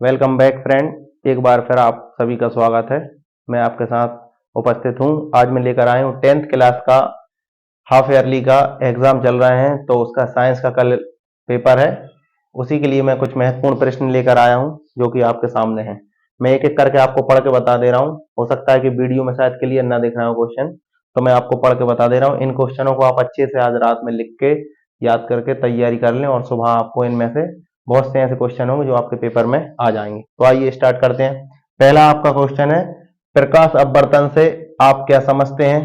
Welcome back friend. एक बार फिर आप सभी का स्वागत है। मैं आपके साथ उपस्थित हूं। आज मैं लेकर आया हूं 10th क्लास का हाफ ईयरली का एग्जाम चल रहे हैं, तो उसका साइंस का कल पेपर है। उसी के लिए मैं कुछ महत्वपूर्ण प्रश्न लेकर आया हूं जो कि आपके सामने हैं। मैं एक एक करके आपको पढ़ के बता दे रहा हूं। हो सकता है कि वीडियो में शायद क्लियर ना दिख रहा हो क्वेश्चन, तो मैं आपको पढ़ के बता दे रहा हूँ। इन क्वेश्चनों को आप अच्छे से आज रात में लिख के याद करके तैयारी कर लें और सुबह आपको इनमें से बहुत से ऐसे क्वेश्चन होंगे जो आपके पेपर में आ जाएंगे। तो आइए स्टार्ट करते हैं। पहला आपका क्वेश्चन है, प्रकाश अपवर्तन से आप क्या समझते हैं।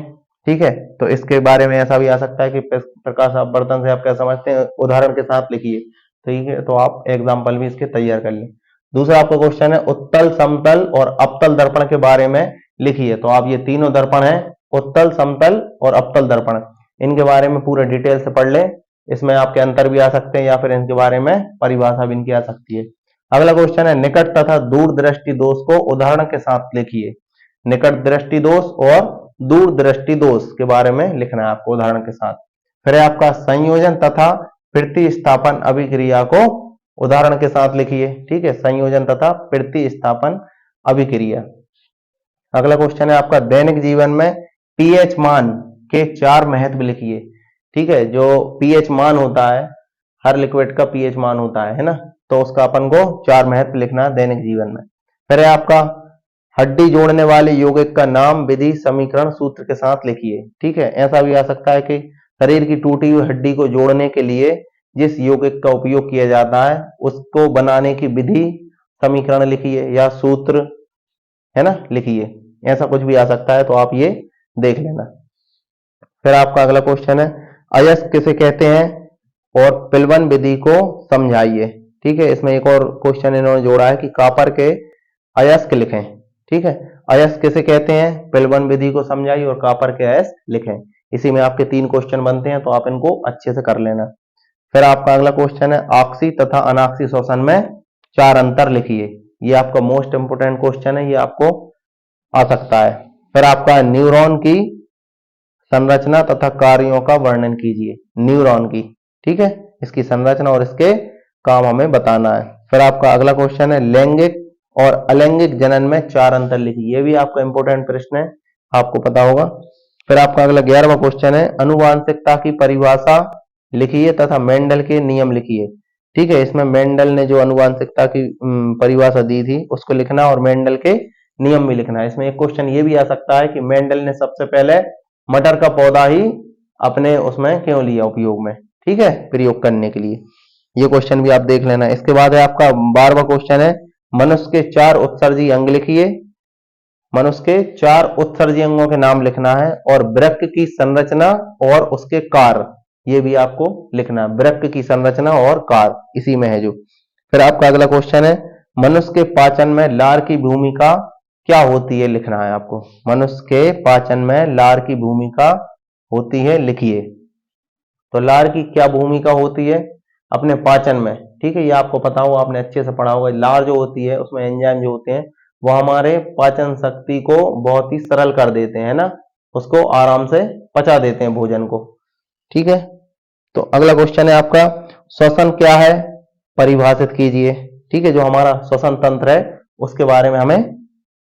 ठीक है, तो इसके बारे में ऐसा भी आ सकता है कि प्रकाश अपवर्तन से आप क्या समझते हैं, उदाहरण के साथ लिखिए। ठीक है, तो आप एग्जाम्पल भी इसके तैयार कर लें। दूसरा आपका क्वेश्चन है, उत्तल, समतल और अवतल दर्पण के बारे में लिखिए। तो आप ये तीनों दर्पण है, उत्तल, समतल और अवतल दर्पण, इनके बारे में पूरा डिटेल से पढ़ लें। इसमें आपके अंतर भी आ सकते हैं या फिर इनके बारे में परिभाषा भी इनकी आ सकती है। अगला क्वेश्चन है, निकट तथा दूर दृष्टि दोष को उदाहरण के साथ लिखिए। निकट दृष्टि दोष और दूर दृष्टि दोष के बारे में लिखना है आपको उदाहरण के साथ। फिर आपका संयोजन तथा प्रतिस्थापन अभिक्रिया को उदाहरण के साथ लिखिए। ठीक है, संयोजन तथा प्रतिस्थापन अभिक्रिया। अगला क्वेश्चन है आपका, दैनिक जीवन में पीएच मान के 4 महत्व लिखिए। ठीक है, जो पीएच मान होता है, हर लिक्विड का पीएच मान होता है ना, तो उसका अपन को 4 महत्व लिखना है दैनिक जीवन में। फिर है आपका, हड्डी जोड़ने वाले यौगिक का नाम, विधि, समीकरण, सूत्र के साथ लिखिए। ठीक है, ऐसा भी आ सकता है कि शरीर की टूटी हुई हड्डी को जोड़ने के लिए जिस यौगिक का उपयोग किया जाता है उसको बनाने की विधि, समीकरण लिखिए या सूत्र है ना लिखिए। ऐसा कुछ भी आ सकता है, तो आप ये देख लेना। फिर आपका अगला क्वेश्चन है, अयस्क किसे कहते हैं और पिलवन विधि को समझाइए। ठीक है, इसमें एक और क्वेश्चन इन्होंने जोड़ा है कि कॉपर के अयस्क लिखें। ठीक है, अयस्क किसे कहते हैं, पिलवन विधि को समझाइए और कॉपर के अयस्क लिखें। इसी में आपके 3 क्वेश्चन बनते हैं, तो आप इनको अच्छे से कर लेना। फिर आपका अगला क्वेश्चन है, ऑक्सी तथा अनॉक्सी श्वसन में 4 अंतर लिखिए। ये आपका मोस्ट इंपोर्टेंट क्वेश्चन है, ये आपको आ सकता है। फिर आपका, न्यूरॉन की संरचना तथा कार्यों का वर्णन कीजिए। न्यूरॉन की, ठीक है, इसकी संरचना और इसके काम हमें बताना है। फिर आपका अगला क्वेश्चन है, लैंगिक और अलैंगिक जनन में 4 अंतर लिखिए। ये भी आपका इंपोर्टेंट प्रश्न है, आपको पता होगा। फिर आपका अगला 11वां क्वेश्चन है, अनुवांशिकता की परिभाषा लिखिए तथा मेंडल के नियम लिखिए। ठीक है, इसमें मेंडल ने जो अनुवांशिकता की परिभाषा दी थी उसको लिखना और मेंडल के नियम भी लिखना है। इसमें एक क्वेश्चन ये भी आ सकता है कि मेंडल ने सबसे पहले मटर का पौधा ही अपने उसमें क्यों लिया उपयोग में, ठीक है, प्रयोग करने के लिए। ये क्वेश्चन भी आप देख लेना। इसके बाद है आपका 12वां क्वेश्चन है, मनुष्य के 4 उत्सर्जी अंग लिखिए। मनुष्य के 4 उत्सर्जी अंगों के नाम लिखना है और वृक्क की संरचना और उसके कार्य, ये भी आपको लिखना है। वृक्क की संरचना और कार्य इसी में है जो। फिर आपका अगला क्वेश्चन है, मनुष्य के पाचन में लार की भूमिका क्या होती है, लिखना है आपको। मनुष्य के पाचन में लार की भूमिका होती है, लिखिए। तो लार की क्या भूमिका होती है अपने पाचन में, ठीक है, ये आपको पता होगा, आपने अच्छे से पढ़ा होगा। लार जो होती है उसमें एंजाइम जो होते हैं वो हमारे पाचन शक्ति को बहुत ही सरल कर देते हैं ना, उसको आराम से पचा देते हैं भोजन को। ठीक है, तो अगला क्वेश्चन है आपका, श्वसन क्या है, परिभाषित कीजिए। ठीक है, जो हमारा श्वसन तंत्र है उसके बारे में हमें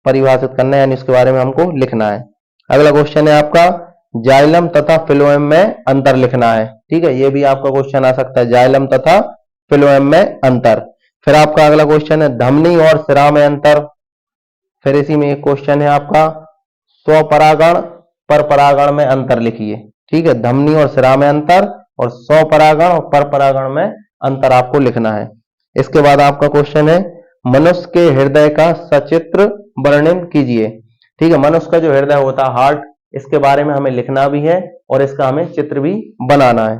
परिभाषित करना है, यानी उसके बारे में हमको लिखना है। अगला क्वेश्चन है आपका, जाइलम तथा फिलोएम में अंतर लिखना है। ठीक है, ये भी आपका क्वेश्चन आ सकता है, जाइलम तथा फिलोएम में अंतर। फिर आपका अगला क्वेश्चन है, धमनी और सिरा में अंतर। फिर इसी में एक क्वेश्चन है आपका, स्वपरागण पर परागण में अंतर लिखिए। ठीक है, धमनी और सिरा में अंतर और स्वपरागण और पर परागण में अंतर आपको लिखना है। इसके बाद आपका क्वेश्चन है, मनुष्य के हृदय का सचित्र वर्णन कीजिए। ठीक है, मनुष्य का जो हृदय होता है, हार्ट, इसके बारे में हमें लिखना भी है और इसका हमें चित्र भी बनाना है।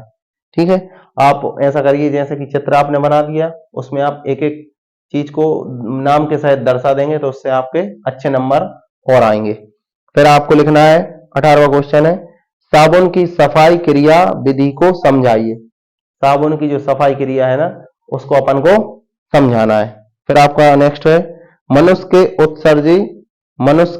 ठीक है, आप ऐसा करिए जैसे कि चित्र आपने बना दिया, उसमें आप एक एक चीज को नाम के सहित दर्शा देंगे तो उससे आपके अच्छे नंबर और आएंगे। फिर आपको लिखना है 18वां क्वेश्चन है, साबुन की सफाई क्रिया विधि को समझाइए। साबुन की जो सफाई क्रिया है ना उसको अपन को समझाना है। फिर आपका नेक्स्ट है, मनुष्य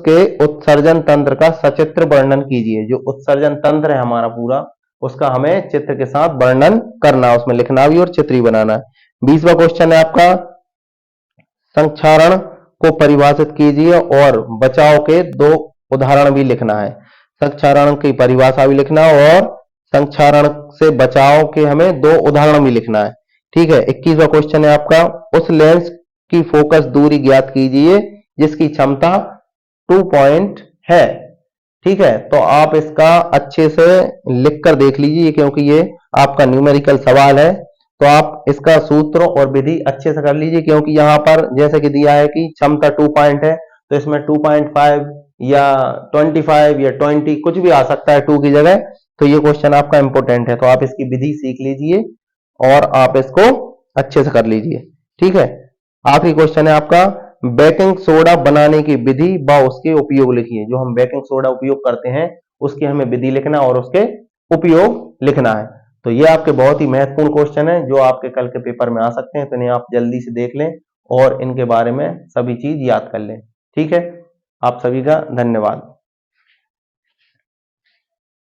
के उत्सर्जन तंत्र का सचित्र वर्णन कीजिए। जो उत्सर्जन तंत्र है हमारा पूरा, उसका हमें चित्र के साथ वर्णन करना, उसमें लिखना भी और चित्र ही बनाना है। 20वां क्वेश्चन है आपका, संक्षारण को परिभाषित कीजिए और बचाव के 2 उदाहरण भी लिखना है। संक्षारण की परिभाषा भी लिखना और संक्षारण से बचाव के हमें 2 उदाहरण भी लिखना है। ठीक है। 21वां क्वेश्चन है आपका, उस लेंस की फोकस दूरी ज्ञात कीजिए जिसकी क्षमता 2 पॉइंट है। ठीक है, तो आप इसका अच्छे से लिख कर देख लीजिए क्योंकि ये आपका न्यूमेरिकल सवाल है। तो आप इसका सूत्र और विधि अच्छे से कर लीजिए क्योंकि यहाँ पर जैसे कि दिया है कि क्षमता 2 पॉइंट है, तो इसमें 2.5 या 25 या 20 कुछ भी आ सकता है 2 की जगह। तो ये क्वेश्चन आपका इंपॉर्टेंट है, तो आप इसकी विधि सीख लीजिए और आप इसको अच्छे से कर लीजिए। ठीक है। आखिरी क्वेश्चन है आपका, बेकिंग सोडा बनाने की विधि व उसके उपयोग लिखिए। जो हम बेकिंग सोडा उपयोग करते हैं उसकी हमें विधि लिखना और उसके उपयोग लिखना है। तो ये आपके बहुत ही महत्वपूर्ण क्वेश्चन है जो आपके कल के पेपर में आ सकते हैं, तो इन्हें आप जल्दी से देख लें और इनके बारे में सभी चीज याद कर लें। ठीक है। आप सभी का धन्यवाद।